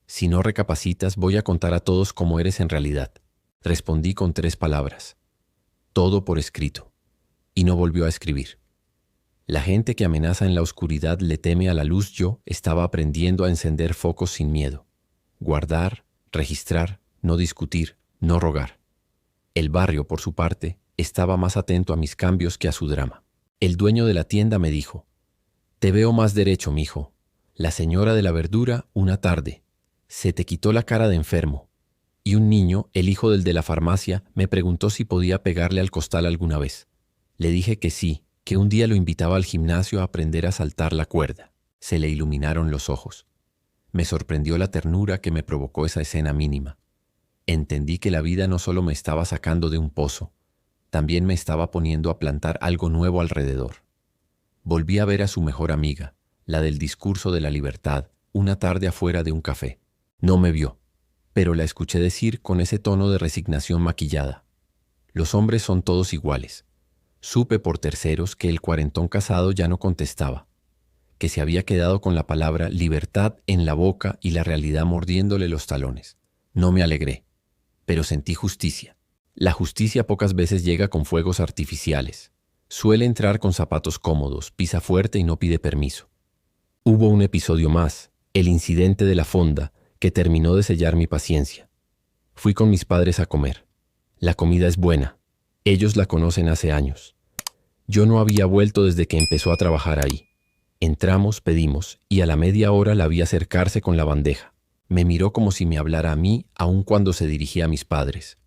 Si no recapacitas, voy a contar a todos cómo eres en realidad. Respondí con 3 palabras. Todo por escrito. Y no volvió a escribir. La gente que amenaza en la oscuridad le teme a la luz. Yo estaba aprendiendo a encender focos sin miedo. Guardar, registrar, no discutir, no rogar. El barrio, por su parte, estaba más atento a mis cambios que a su drama. El dueño de la tienda me dijo: te veo más derecho, mijo. La señora de la verdura, una tarde. Se te quitó la cara de enfermo. Y un niño, el hijo del de la farmacia, me preguntó si podía pegarle al costal alguna vez. Le dije que sí, que un día lo invitaba al gimnasio a aprender a saltar la cuerda. Se le iluminaron los ojos. Me sorprendió la ternura que me provocó esa escena mínima. Entendí que la vida no solo me estaba sacando de un pozo, también me estaba poniendo a plantar algo nuevo alrededor. Volví a ver a su mejor amiga, la del discurso de la libertad, una tarde afuera de un café. No me vio, pero la escuché decir con ese tono de resignación maquillada: los hombres son todos iguales. Supe por terceros que el cuarentón casado ya no contestaba, que se había quedado con la palabra libertad en la boca y la realidad mordiéndole los talones. No me alegré, pero sentí justicia. La justicia pocas veces llega con fuegos artificiales. Suele entrar con zapatos cómodos, pisa fuerte y no pide permiso. Hubo un episodio más, el incidente de la fonda, que terminó de sellar mi paciencia. Fui con mis padres a comer. La comida es buena. Ellos la conocen hace años. Yo no había vuelto desde que empezó a trabajar ahí. Entramos, pedimos, y a la media hora la vi acercarse con la bandeja. Me miró como si me hablara a mí, aun cuando se dirigía a mis padres.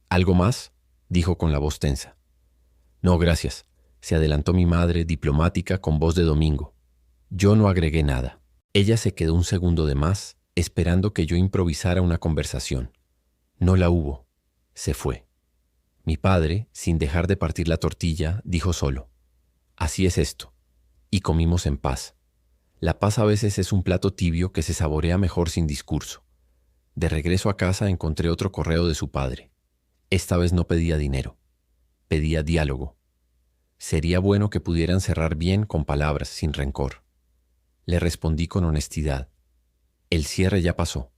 ¿Algo más?, dijo con la voz tensa. No, gracias, se adelantó mi madre, diplomática, con voz de domingo. Yo no agregué nada. Ella se quedó un segundo de más, esperando que yo improvisara una conversación. No la hubo. Se fue. Mi padre, sin dejar de partir la tortilla, dijo solo: así es esto. Y comimos en paz. La paz a veces es un plato tibio que se saborea mejor sin discurso. De regreso a casa encontré otro correo de su padre. Esta vez no pedía dinero. Pedía diálogo. Sería bueno que pudieran cerrar bien con palabras, sin rencor. Le respondí con honestidad. El cierre ya pasó.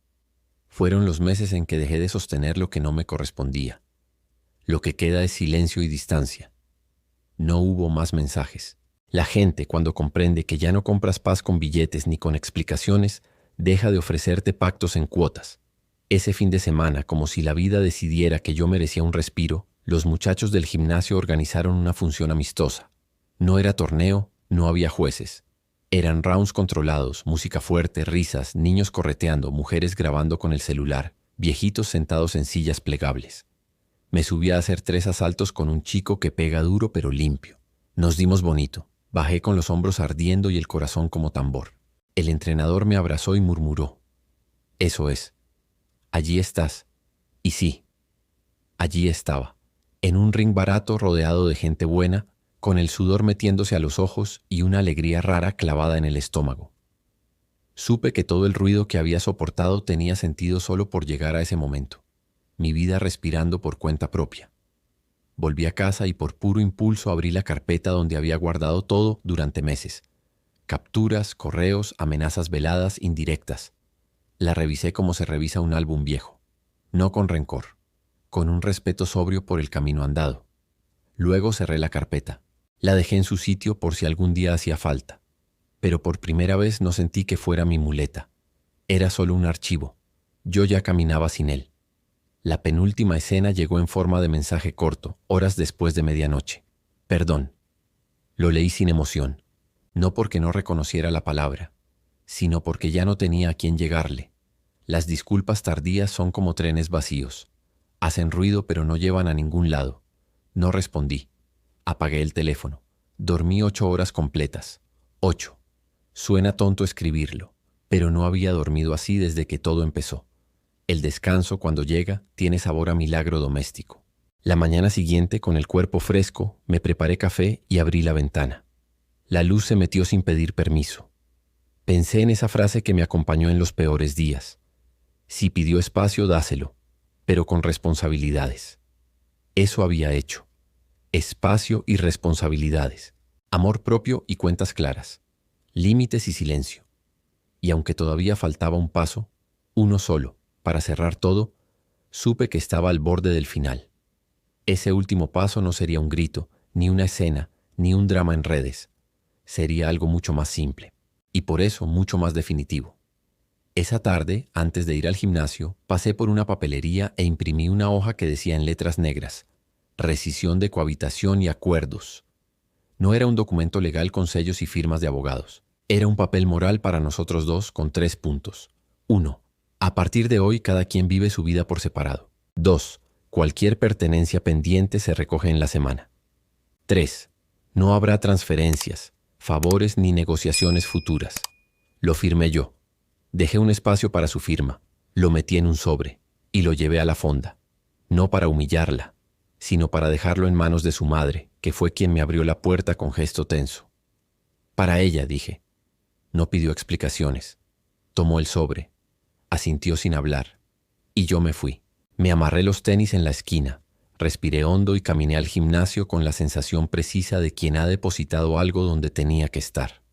Fueron los meses en que dejé de sostener lo que no me correspondía. Lo que queda es silencio y distancia. No hubo más mensajes. La gente, cuando comprende que ya no compras paz con billetes ni con explicaciones, deja de ofrecerte pactos en cuotas. Ese fin de semana, como si la vida decidiera que yo merecía un respiro, los muchachos del gimnasio organizaron una función amistosa. No era torneo, no había jueces. Eran rounds controlados, música fuerte, risas, niños correteando, mujeres grabando con el celular, viejitos sentados en sillas plegables. Me subí a hacer 3 asaltos con un chico que pega duro pero limpio. Nos dimos bonito. Bajé con los hombros ardiendo y el corazón como tambor. El entrenador me abrazó y murmuró: eso es. Allí estás. Y sí, allí estaba, en un ring barato rodeado de gente buena, con el sudor metiéndose a los ojos y una alegría rara clavada en el estómago. Supe que todo el ruido que había soportado tenía sentido solo por llegar a ese momento. Mi vida respirando por cuenta propia. Volví a casa y por puro impulso abrí la carpeta donde había guardado todo durante meses. Capturas, correos, amenazas veladas, indirectas. La revisé como se revisa un álbum viejo. No con rencor, con un respeto sobrio por el camino andado. Luego cerré la carpeta. La dejé en su sitio por si algún día hacía falta. Pero por primera vez no sentí que fuera mi muleta. Era solo un archivo. Yo ya caminaba sin él. La penúltima escena llegó en forma de mensaje corto, horas después de medianoche. Perdón. Lo leí sin emoción. No porque no reconociera la palabra, sino porque ya no tenía a quién llegarle. Las disculpas tardías son como trenes vacíos. Hacen ruido pero no llevan a ningún lado. No respondí. Apagué el teléfono. Dormí 8 horas completas. 8. Suena tonto escribirlo, pero no había dormido así desde que todo empezó. El descanso, cuando llega, tiene sabor a milagro doméstico. La mañana siguiente, con el cuerpo fresco, me preparé café y abrí la ventana. La luz se metió sin pedir permiso. Pensé en esa frase que me acompañó en los peores días. Si pidió espacio, dáselo, pero con responsabilidades. Eso había hecho. Espacio y responsabilidades. Amor propio y cuentas claras. Límites y silencio. Y aunque todavía faltaba un paso, uno solo, para cerrar todo, supe que estaba al borde del final. Ese último paso no sería un grito, ni una escena, ni un drama en redes. Sería algo mucho más simple, y por eso mucho más definitivo. Esa tarde, antes de ir al gimnasio, pasé por una papelería e imprimí una hoja que decía en letras negras: rescisión de cohabitación y acuerdos. No era un documento legal con sellos y firmas de abogados. Era un papel moral para nosotros dos con 3 puntos. 1. A partir de hoy cada quien vive su vida por separado. 2. Cualquier pertenencia pendiente se recoge en la semana. 3. No habrá transferencias, favores ni negociaciones futuras. Lo firmé yo. Dejé un espacio para su firma, lo metí en un sobre y lo llevé a la fonda. No para humillarla, sino para dejarlo en manos de su madre, que fue quien me abrió la puerta con gesto tenso. Para ella, dije. No pidió explicaciones. Tomó el sobre. Asintió sin hablar. Y yo me fui. Me amarré los tenis en la esquina. Respiré hondo y caminé al gimnasio con la sensación precisa de quien ha depositado algo donde tenía que estar.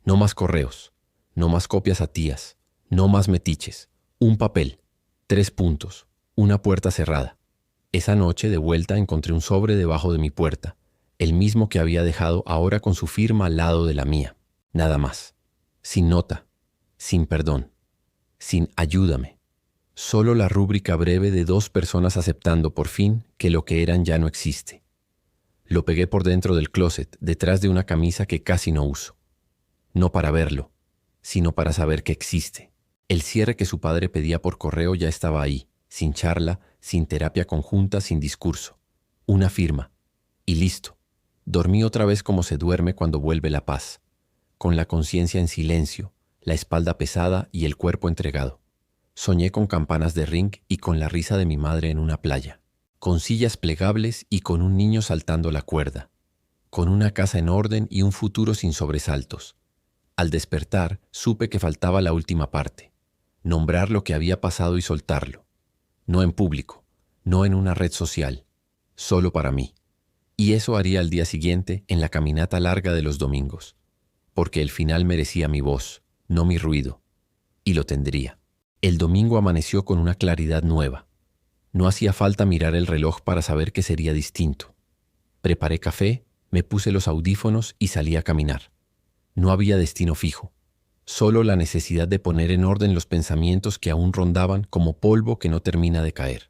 No más correos, no más copias a tías, no más metiches. Un papel, 3 puntos, una puerta cerrada. Esa noche, de vuelta, encontré un sobre debajo de mi puerta, el mismo que había dejado ahora con su firma al lado de la mía. Nada más. Sin nota, sin perdón, sin ayúdame. Solo la rúbrica breve de 2 personas aceptando por fin que lo que eran ya no existe. Lo pegué por dentro del closet, detrás de una camisa que casi no uso. No para verlo, sino para saber que existe. El cierre que su padre pedía por correo ya estaba ahí, sin charla, sin terapia conjunta, sin discurso. Una firma. Y listo. Dormí otra vez como se duerme cuando vuelve la paz, con la conciencia en silencio, la espalda pesada y el cuerpo entregado. Soñé con campanas de ring y con la risa de mi madre en una playa, con sillas plegables y con un niño saltando la cuerda, con una casa en orden y un futuro sin sobresaltos. Al despertar, supe que faltaba la última parte, nombrar lo que había pasado y soltarlo. No en público, no en una red social, solo para mí. Y eso haría al día siguiente en la caminata larga de los domingos, porque el final merecía mi voz, no mi ruido, y lo tendría. El domingo amaneció con una claridad nueva. No hacía falta mirar el reloj para saber que sería distinto. Preparé café, me puse los audífonos y salí a caminar. No había destino fijo, solo la necesidad de poner en orden los pensamientos que aún rondaban como polvo que no termina de caer.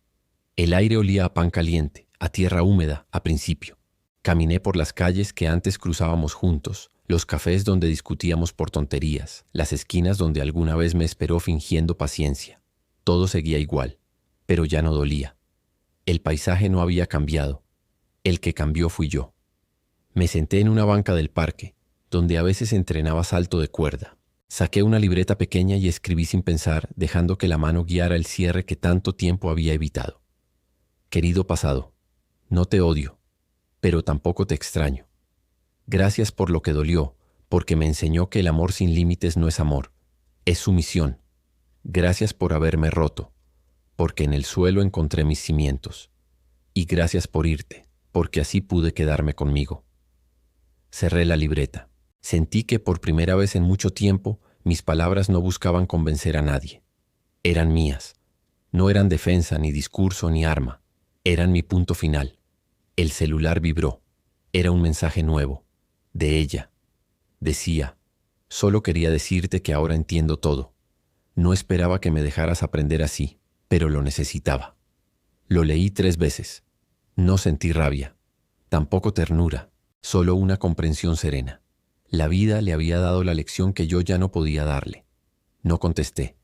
El aire olía a pan caliente, a tierra húmeda, a principio. Caminé por las calles que antes cruzábamos juntos, los cafés donde discutíamos por tonterías, las esquinas donde alguna vez me esperó fingiendo paciencia. Todo seguía igual, pero ya no dolía. El paisaje no había cambiado. El que cambió fui yo. Me senté en una banca del parque, donde a veces entrenaba salto de cuerda. Saqué una libreta pequeña y escribí sin pensar, dejando que la mano guiara el cierre que tanto tiempo había evitado. Querido pasado, no te odio, pero tampoco te extraño. Gracias por lo que dolió, porque me enseñó que el amor sin límites no es amor, es sumisión. Gracias por haberme roto, porque en el suelo encontré mis cimientos. Y gracias por irte, porque así pude quedarme conmigo. Cerré la libreta. Sentí que por primera vez en mucho tiempo mis palabras no buscaban convencer a nadie. Eran mías. No eran defensa, ni discurso, ni arma. Eran mi punto final. El celular vibró. Era un mensaje nuevo. De ella. Decía, solo quería decirte que ahora entiendo todo. No esperaba que me dejaras aprender así, pero lo necesitaba. Lo leí 3 veces. No sentí rabia. Tampoco ternura. Solo una comprensión serena. La vida le había dado la lección que yo ya no podía darle. No contesté.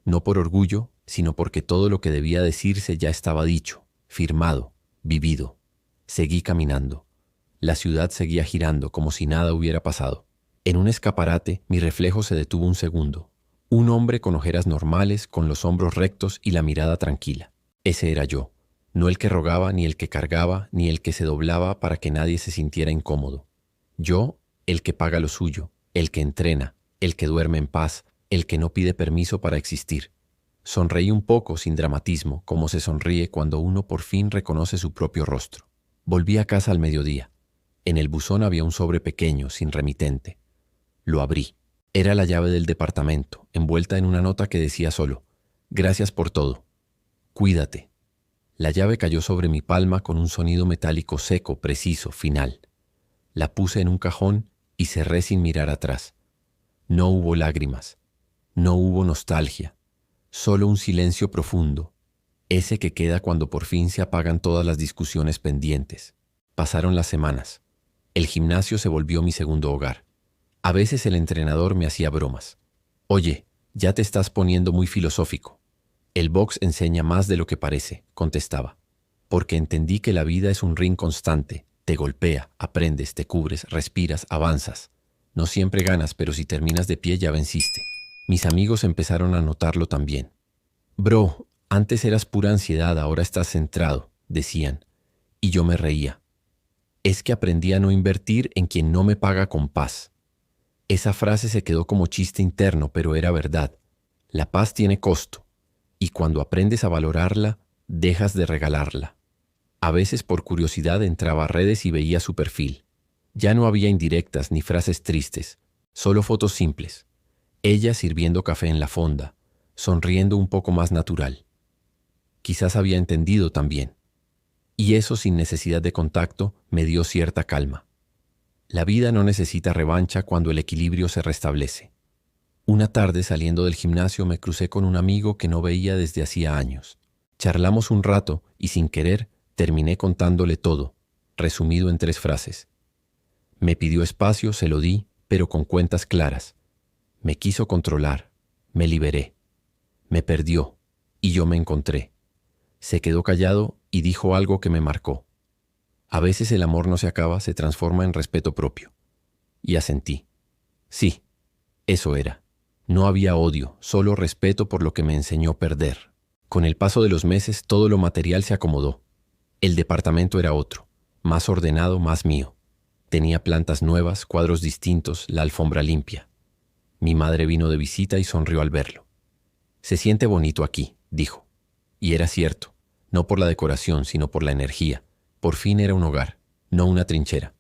No por orgullo, sino porque todo lo que debía decirse ya estaba dicho, firmado, vivido. Seguí caminando. La ciudad seguía girando como si nada hubiera pasado. En un escaparate, mi reflejo se detuvo un segundo. Un hombre con ojeras normales, con los hombros rectos y la mirada tranquila. Ese era yo. No el que rogaba, ni el que cargaba, ni el que se doblaba para que nadie se sintiera incómodo. Yo, el que paga lo suyo, el que entrena, el que duerme en paz, el que no pide permiso para existir. Sonreí un poco sin dramatismo, como se sonríe cuando uno por fin reconoce su propio rostro. Volví a casa al mediodía. En el buzón había un sobre pequeño, sin remitente. Lo abrí. Era la llave del departamento, envuelta en una nota que decía solo, «Gracias por todo. Cuídate». La llave cayó sobre mi palma con un sonido metálico seco, preciso, final. La puse en un cajón y cerré sin mirar atrás. No hubo lágrimas, no hubo nostalgia, solo un silencio profundo, ese que queda cuando por fin se apagan todas las discusiones pendientes. Pasaron las semanas. El gimnasio se volvió mi segundo hogar. A veces el entrenador me hacía bromas. «Oye, ya te estás poniendo muy filosófico». «El box enseña más de lo que parece», contestaba, porque entendí que la vida es un ring constante. Te golpea, aprendes, te cubres, respiras, avanzas. No siempre ganas, pero si terminas de pie ya venciste. Mis amigos empezaron a notarlo también. «Bro, antes eras pura ansiedad, ahora estás centrado», decían. Y yo me reía. Es que aprendí a no invertir en quien no me paga con paz. Esa frase se quedó como chiste interno, pero era verdad. La paz tiene costo, y cuando aprendes a valorarla, dejas de regalarla. A veces por curiosidad entraba a redes y veía su perfil. Ya no había indirectas ni frases tristes, solo fotos simples. Ella sirviendo café en la fonda, sonriendo un poco más natural. Quizás había entendido también. Y eso, sin necesidad de contacto, me dio cierta calma. La vida no necesita revancha cuando el equilibrio se restablece. Una tarde, saliendo del gimnasio, me crucé con un amigo que no veía desde hacía años. Charlamos un rato y, sin querer, terminé contándole todo, resumido en 3 frases. Me pidió espacio, se lo di, pero con cuentas claras. Me quiso controlar, me liberé. Me perdió, y yo me encontré. Se quedó callado y dijo algo que me marcó. A veces el amor no se acaba, se transforma en respeto propio. Y asentí. Sí, eso era. No había odio, solo respeto por lo que me enseñó perder. Con el paso de los meses, todo lo material se acomodó. El departamento era otro, más ordenado, más mío. Tenía plantas nuevas, cuadros distintos, la alfombra limpia. Mi madre vino de visita y sonrió al verlo. Se siente bonito aquí, dijo. Y era cierto, no por la decoración, sino por la energía. Por fin era un hogar, no una trinchera.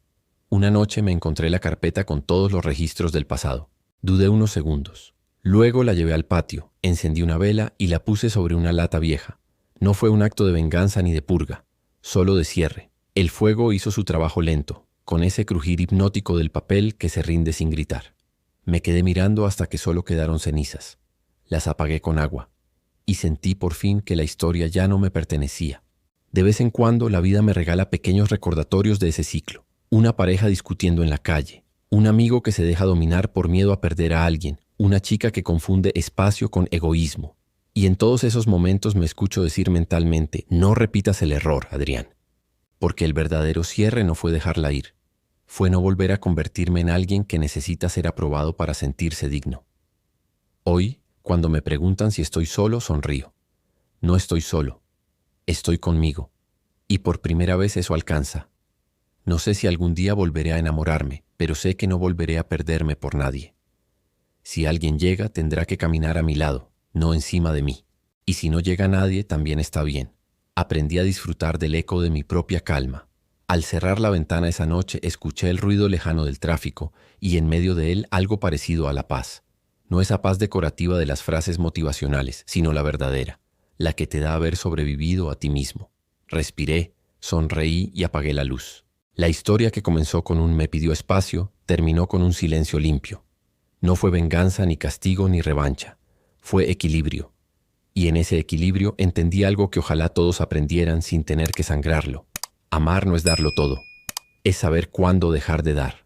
Una noche me encontré la carpeta con todos los registros del pasado. Dudé unos segundos. Luego la llevé al patio, encendí una vela y la puse sobre una lata vieja. No fue un acto de venganza ni de purga, solo de cierre. El fuego hizo su trabajo lento, con ese crujir hipnótico del papel que se rinde sin gritar. Me quedé mirando hasta que solo quedaron cenizas. Las apagué con agua y sentí por fin que la historia ya no me pertenecía. De vez en cuando la vida me regala pequeños recordatorios de ese ciclo. Una pareja discutiendo en la calle, un amigo que se deja dominar por miedo a perder a alguien, una chica que confunde espacio con egoísmo. Y en todos esos momentos me escucho decir mentalmente, no repitas el error, Adrián. Porque el verdadero cierre no fue dejarla ir. Fue no volver a convertirme en alguien que necesita ser aprobado para sentirse digno. Hoy, cuando me preguntan si estoy solo, sonrío. No estoy solo. Estoy conmigo. Y por primera vez eso alcanza. No sé si algún día volveré a enamorarme, pero sé que no volveré a perderme por nadie. Si alguien llega, tendrá que caminar a mi lado, no encima de mí. Y si no llega nadie, también está bien. Aprendí a disfrutar del eco de mi propia calma. Al cerrar la ventana esa noche, escuché el ruido lejano del tráfico y en medio de él algo parecido a la paz. No esa paz decorativa de las frases motivacionales, sino la verdadera, la que te da haber sobrevivido a ti mismo. Respiré, sonreí y apagué la luz. La historia que comenzó con un me pidió espacio, terminó con un silencio limpio. No fue venganza, ni castigo, ni revancha. Fue equilibrio. Y en ese equilibrio entendí algo que ojalá todos aprendieran sin tener que sangrarlo. Amar no es darlo todo. Es saber cuándo dejar de dar.